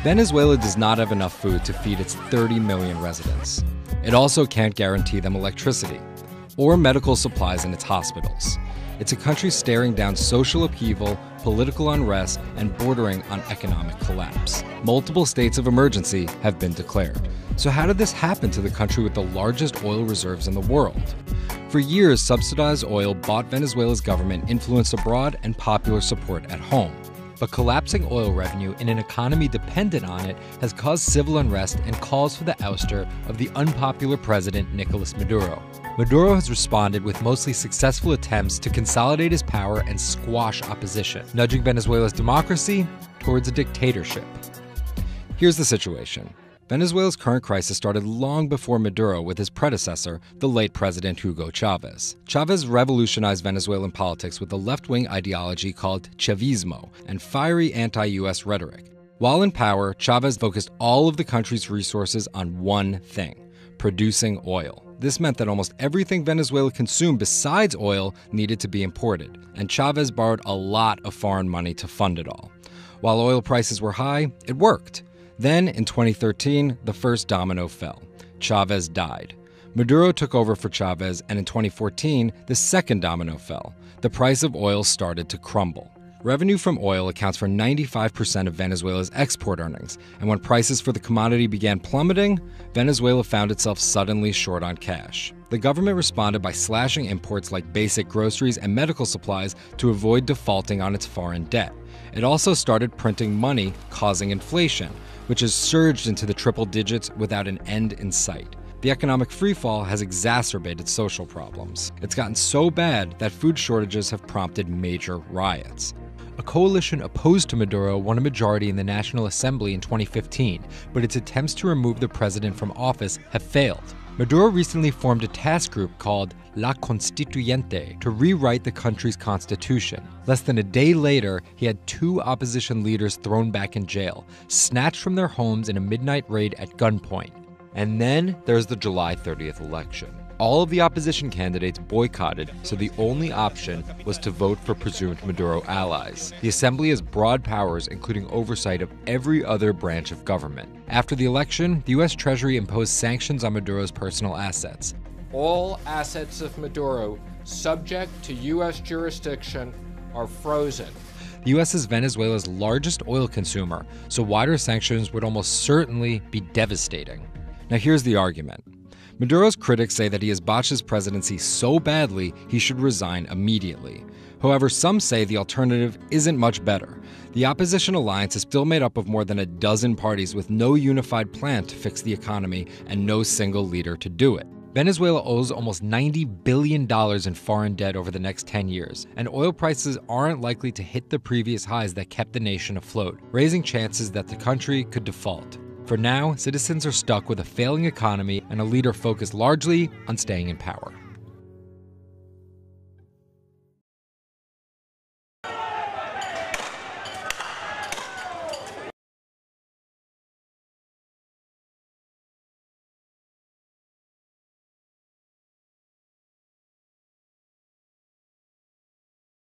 Venezuela does not have enough food to feed its 30 million residents. It also can't guarantee them electricity or medical supplies in its hospitals. It's a country staring down social upheaval, political unrest, and bordering on economic collapse. Multiple states of emergency have been declared. So how did this happen to the country with the largest oil reserves in the world? For years, subsidized oil bought Venezuela's government influence abroad and popular support at home. But collapsing oil revenue in an economy dependent on it has caused civil unrest and calls for the ouster of the unpopular president Nicolas Maduro. Maduro has responded with mostly successful attempts to consolidate his power and squash opposition, nudging Venezuela's democracy towards a dictatorship. Here's the situation. Venezuela's current crisis started long before Maduro with his predecessor, the late President Hugo Chavez. Chavez revolutionized Venezuelan politics with a left-wing ideology called Chavismo and fiery anti-US rhetoric. While in power, Chavez focused all of the country's resources on one thing: producing oil. This meant that almost everything Venezuela consumed besides oil needed to be imported, and Chavez borrowed a lot of foreign money to fund it all. While oil prices were high, it worked. Then, in 2013, the first domino fell. Chavez died. Maduro took over for Chavez, and in 2014, the second domino fell. The price of oil started to crumble. Revenue from oil accounts for 95% of Venezuela's export earnings, and when prices for the commodity began plummeting, Venezuela found itself suddenly short on cash. The government responded by slashing imports like basic groceries and medical supplies to avoid defaulting on its foreign debt. It also started printing money, causing inflation, which has surged into the triple digits without an end in sight. The economic freefall has exacerbated social problems. It's gotten so bad that food shortages have prompted major riots. A coalition opposed to Maduro won a majority in the National Assembly in 2015, but its attempts to remove the president from office have failed. Maduro recently formed a task group called La Constituyente to rewrite the country's constitution. Less than a day later, he had two opposition leaders thrown back in jail, snatched from their homes in a midnight raid at gunpoint. And then there's the July 30th election. All of the opposition candidates boycotted, so the only option was to vote for presumed Maduro allies. The assembly has broad powers, including oversight of every other branch of government. After the election, the U.S. Treasury imposed sanctions on Maduro's personal assets. All assets of Maduro subject to U.S. jurisdiction are frozen. The U.S. is Venezuela's largest oil consumer, so wider sanctions would almost certainly be devastating. Now here's the argument. Maduro's critics say that he has botched his presidency so badly he should resign immediately. However, some say the alternative isn't much better. The opposition alliance is still made up of more than a dozen parties with no unified plan to fix the economy and no single leader to do it. Venezuela owes almost $90 billion in foreign debt over the next 10 years, and oil prices aren't likely to hit the previous highs that kept the nation afloat, raising chances that the country could default. For now, citizens are stuck with a failing economy and a leader focused largely on staying in power.